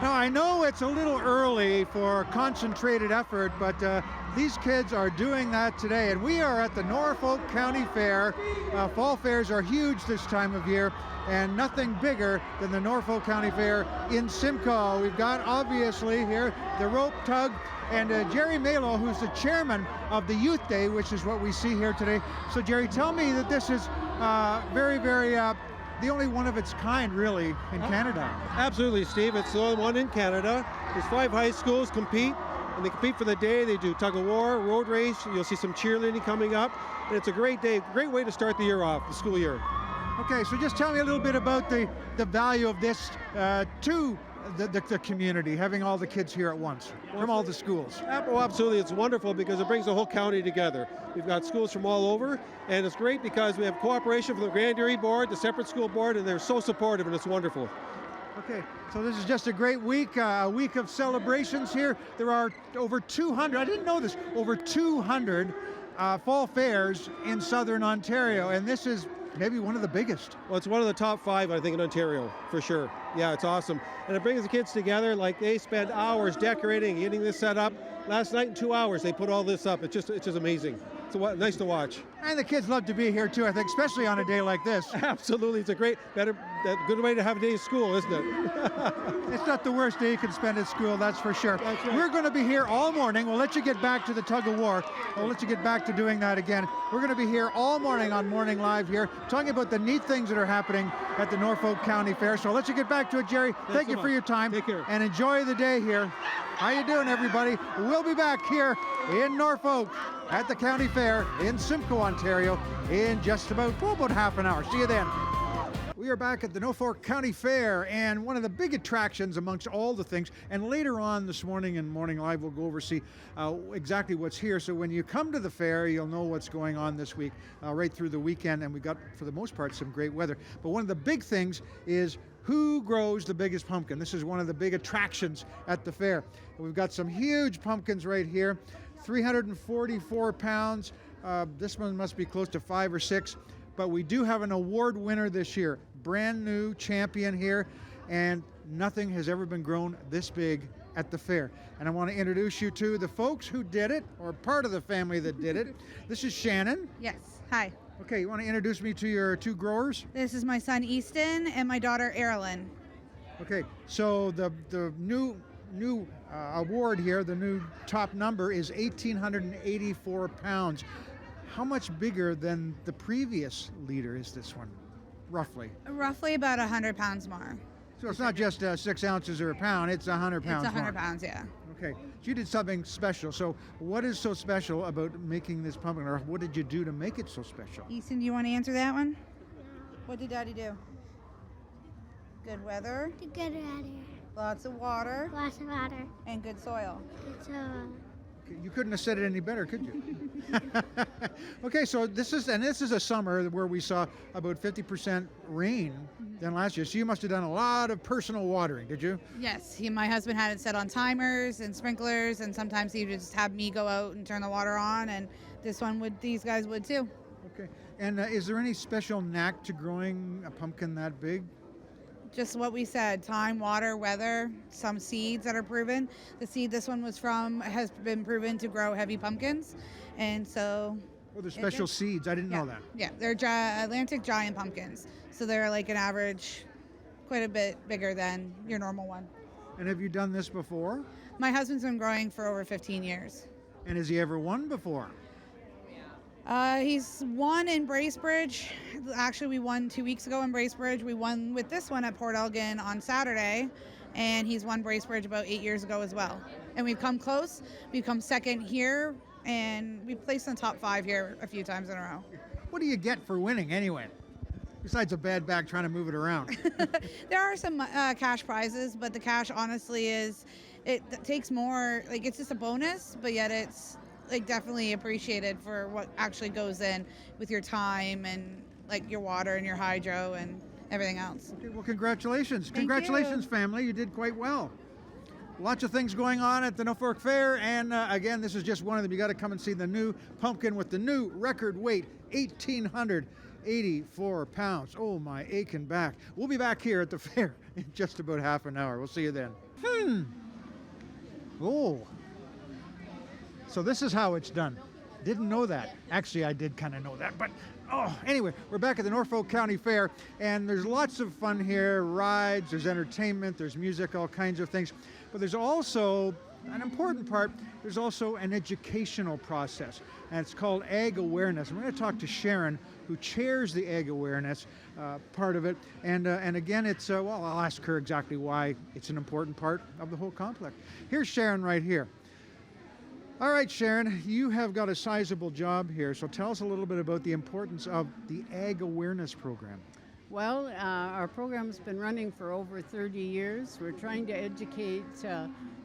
Now, I know it's a little early for concentrated effort, but these kids are doing that today. And we are at the Norfolk County Fair. Fall fairs are huge this time of year, and nothing bigger than the Norfolk County Fair in Simcoe. We've got, obviously, here the rope tug, and Jerry Malo, who's the chairman of the Youth Day, which is what we see here today. So, Jerry, tell me that this is very, the only one of its kind, really, in Canada. Absolutely, Steve. It's the only one in Canada. There's 5 high schools compete, and they compete for the day. They do tug of war, road race. You'll see some cheerleading coming up, and it's a great day, great way to start the year off, the school year. Okay, so just tell me a little bit about the value of this to the community, having all the kids here at once from all the schools. Oh, absolutely. It's wonderful because it brings the whole county together. We've got schools from all over, and it's great because we have cooperation from the Grand Jury Board, the separate school board, and they're so supportive, and it's wonderful. Okay, so this is just a great week, a week of celebrations here. There are over 200, I didn't know this, over 200 fall fairs in southern Ontario, and this is maybe one of the biggest. Well, it's one of the top 5, I think, in Ontario, for sure. Yeah, it's awesome. And it brings the kids together. Like, they spend hours decorating, getting this set up. Last night in 2 hours, they put all this up. It's just amazing. It's nice to watch. And the kids love to be here, too, I think, especially on a day like this. Absolutely. It's a good way to have a day of school, isn't it? It's not the worst day you can spend at school, that's for sure. That's right. We're going to be here all morning. We'll let you get back to the tug of war. We'll let you get back to doing that again. We're going to be here all morning on Morning Live here, talking about the neat things that are happening at the Norfolk County Fair. So I'll let you get back to it, Jerry. Thank you for your time. Take care. And enjoy the day here. How you doing, everybody? We'll be back here in Norfolk at the County Fair in Simcoe, Ontario, in just about half an hour. See you then. We are back at the Norfolk County Fair, and one of the big attractions amongst all the things, and later on this morning in Morning Live, we'll go over see exactly what's here. So when you come to the fair, you'll know what's going on this week, right through the weekend, and we got, for the most part, some great weather. But one of the big things is who grows the biggest pumpkin. This is one of the big attractions at the fair. We've got some huge pumpkins right here, 344 pounds. This one must be close to 5 or 6. But we do have an award winner this year, brand new champion here, and nothing has ever been grown this big at the fair. And I want to introduce you to the folks who did it, or part of the family that did it. This is Shannon. Yes. Hi. Okay, you want to introduce me to your 2 growers? This is my son Easton and my daughter Erilyn. Okay, so the new award here, the new top number is 1,884 pounds. How much bigger than the previous leader is this one, roughly? Roughly about 100 pounds more. So it's not just 6 ounces or a pound, it's 100 pounds It's 100 more. pounds, yeah. Okay, so you did something special. So what is so special about making this pumpkin, or what did you do to make it so special? Easton, do you want to answer that one? What did Daddy do? Good weather, To get out of here. lots of water, Lots of water. and good soil. So, You couldn't have said it any better, could you? Okay, so this is a summer where we saw about 50% rain than last year. So you must have done a lot of personal watering, did you? Yes, my husband had it set on timers and sprinklers, and sometimes he would just have me go out and turn the water on, and these guys would too. Okay, and is there any special knack to growing a pumpkin that big? Just what we said, time, water, weather, some seeds that are proven. The seed this one was from has been proven to grow heavy pumpkins, and so... Oh, they're special seeds. I didn't know that. Yeah, they're Atlantic giant pumpkins, so they're like an average, quite a bit bigger than your normal one. And have you done this before? My husband's been growing for over 15 years. And has he ever won before? He's won in Bracebridge. Actually, we won 2 weeks ago in Bracebridge. We won with this one at Port Elgin on Saturday, and he's won Bracebridge about 8 years ago as well. And we've come close. We've come second here, and we've placed in the top 5 here a few times in a row. What do you get for winning anyway? Besides a bad back trying to move it around. There are some cash prizes, but the cash honestly it takes more, like it's just a bonus, but yet it's like definitely appreciated for what actually goes in with your time and like your water and your hydro and everything else. Okay, well, congratulations. Thank Congratulations, you. family. You did quite well. Lots of things going on at the Norfolk Fair, and again, this is just one of them. You got to come and see the new pumpkin with the new record weight, 1,800. 84 pounds. Oh, my aching back. We'll be back here at the fair in just about half an hour. We'll see you then. Oh. So this is how it's done. Didn't know that. Actually, I did kind of know that, but anyway, we're back at the Norfolk County Fair, and there's lots of fun here, rides, there's entertainment, there's music, all kinds of things. But there's also an important part, there's also an educational process, and it's called Ag Awareness. And we're going to talk to Sharon, who chairs the Ag Awareness part of it. And again, it's, well, I'll ask her exactly why it's an important part of the whole complex. Here's Sharon right here. All right, Sharon, you have got a sizable job here, so tell us a little bit about the importance of the Ag Awareness Program. Well, our program's been running for over 30 years. We're trying to educate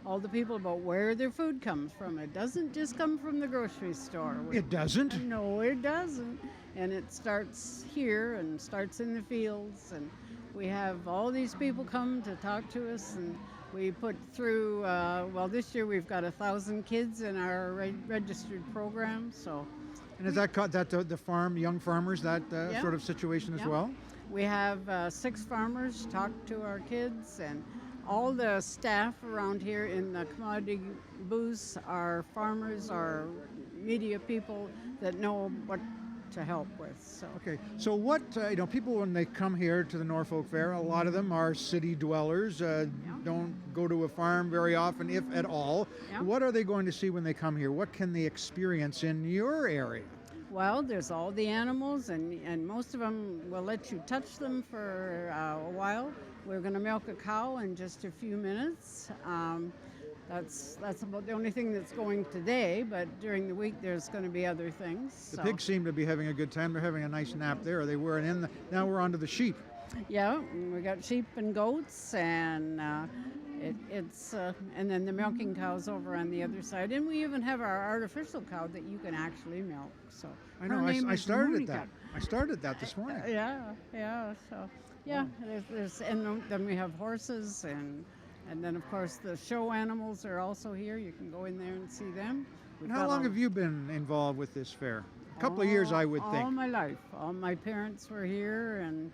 all the people about where their food comes from. It doesn't just come from the grocery store. It doesn't? No, it doesn't. And it starts here and starts in the fields. And we have all these people come to talk to us, and we put through, well, this year we've got 1,000 kids in our registered program. So, and is that the farm, young farmers, that Yeah. sort of situation as Yeah. well? We have 6 farmers talk to our kids, and all the staff around here in the commodity booths are farmers, are media people that know what to help with. So. Okay, so what, people when they come here to the Norfolk Fair, a lot of them are city dwellers, don't go to a farm very often, if at all. Yeah. What are they going to see when they come here? What can they experience in your area? Well, there's all the animals, and most of them will let you touch them for a while. We're going to milk a cow in just a few minutes. That's about the only thing that's going today, but during the week there's going to be other things. The pigs seem to be having a good time. They're having a nice nap there. They were now we're on to the sheep. Yeah, we got sheep and goats, and and then the milking cows over on the other side, and we even have our artificial cow that you can actually milk. So I know. her name I is started Monica. that. I started that this morning. Yeah. So yeah, there's and then we have horses, and then of course the show animals are also here. You can go in there and see them. And how long have you been involved with this fair? A couple of years, I would think. All my life. All my parents were here, and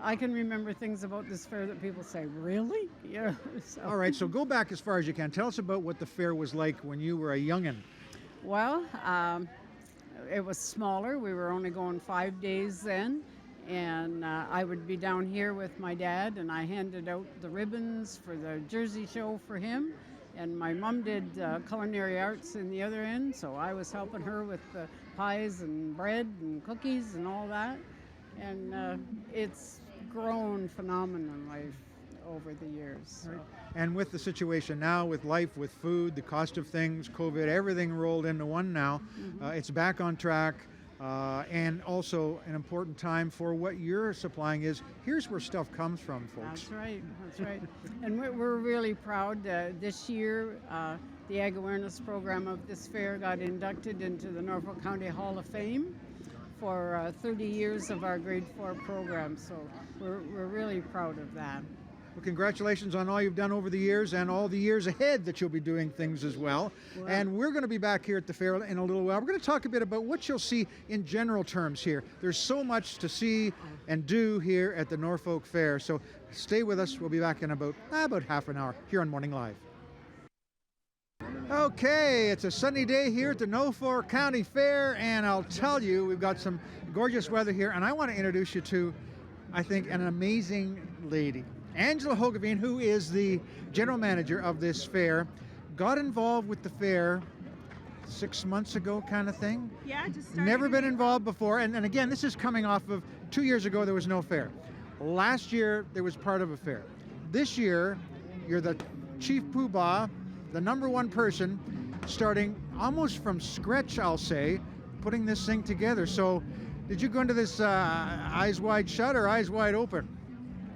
I can remember things about this fair that people say, really? Yeah. So. All right, so go back as far as you can. Tell us about what the fair was like when you were a youngin'. Well, it was smaller. We were only going 5 days then, and I would be down here with my dad, and I handed out the ribbons for the Jersey show for him, and my mom did culinary arts in the other end, so I was helping her with the pies and bread and cookies and all that. And it's grown phenomenally over the years. So. Right. And with the situation now, with life, with food, the cost of things, COVID, everything rolled into one now, it's back on track. And also an important time for what you're supplying is, here's where stuff comes from, folks. That's right. And we're really proud. This year, the Ag Awareness Program of this fair got inducted into the Norfolk County Hall of Fame for 30 years of our grade 4 program, so we're really proud of that. Well, congratulations on all you've done over the years and all the years ahead that you'll be doing things as well. And we're going to be back here at the fair in a little while. We're going to talk a bit about what you'll see in general terms here. There's so much to see and do here at the Norfolk Fair, so stay with us. We'll be back in about half an hour here on Morning Live. Okay, it's a sunny day here at the Norfolk County Fair, and I'll tell you, we've got some gorgeous weather here, and I want to introduce you to, I think, an amazing lady. Angela Hogeveen, who is the general manager of this fair, got involved with the fair 6 months ago kind of thing. Yeah, just started. Never been involved before, and again, this is coming off of 2 years ago there was no fair. Last year there was part of a fair. This year, you're the chief poobah, the number one person, starting almost from scratch, I'll say, putting this thing together. So did you go into this eyes wide shut or eyes wide open?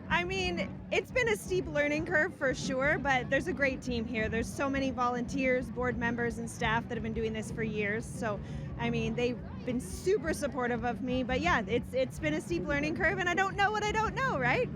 I mean, it's been a steep learning curve for sure, but there's a great team here. There's so many volunteers, board members, and staff that have been doing this for years. So, I mean, they been super supportive of me. But yeah, it's been a steep learning curve, and I don't know what I don't know, right?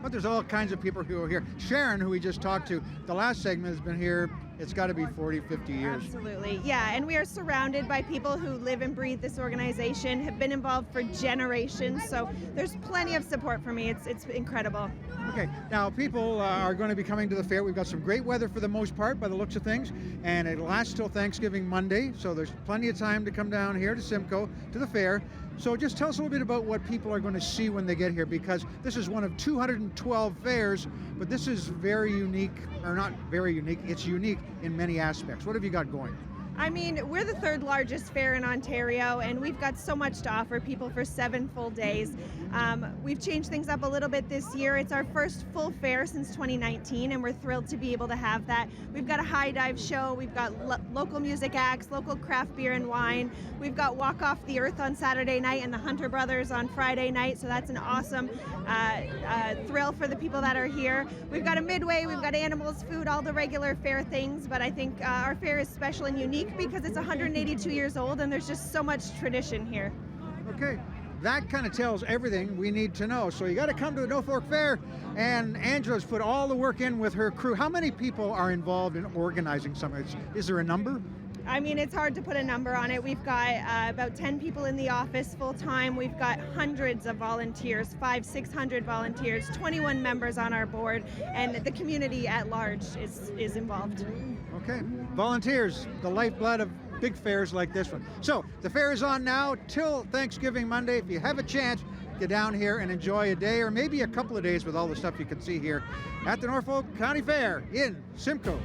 But there's all kinds of people who are here. Sharon, who we just talked to, the last segment has been here, it's got to be 40, 50 years. Absolutely, yeah, and we are surrounded by people who live and breathe this organization, have been involved for generations, so there's plenty of support for me. It's incredible. Okay, now people are going to be coming to the fair. We've got some great weather for the most part by the looks of things, and it lasts till Thanksgiving Monday, so there's plenty of time to come down here to Simcoe, to the fair. So just tell us a little bit about what people are going to see when they get here, because this is one of 212 fairs, but this is very unique, or not very unique, it's unique in many aspects. What have you got going? I mean, we're the third largest fair in Ontario, and we've got so much to offer people for 7 full days. We've changed things up a little bit this year. It's our first full fair since 2019, and we're thrilled to be able to have that. We've got a high dive show. We've got local music acts, local craft beer and wine. We've got Walk Off the Earth on Saturday night and the Hunter Brothers on Friday night, so that's an awesome thrill for the people that are here. We've got a midway, we've got animals, food, all the regular fair things, but I think our fair is special and unique because it's 182 years old and there's just so much tradition here. Okay, that kind of tells everything we need to know. So you got to come to the Norfolk Fair, and Angela's put all the work in with her crew. How many people are involved in organizing something? Is there a number? I mean, it's hard to put a number on it. We've got about 10 people in the office full time. We've got hundreds of volunteers, 500-600 volunteers, 21 members on our board, and the community at large is involved. Okay, volunteers, the lifeblood of big fairs like this one. So the fair is on now till Thanksgiving Monday. If you have a chance, get down here and enjoy a day or maybe a couple of days with all the stuff you can see here at the Norfolk County Fair in Simcoe.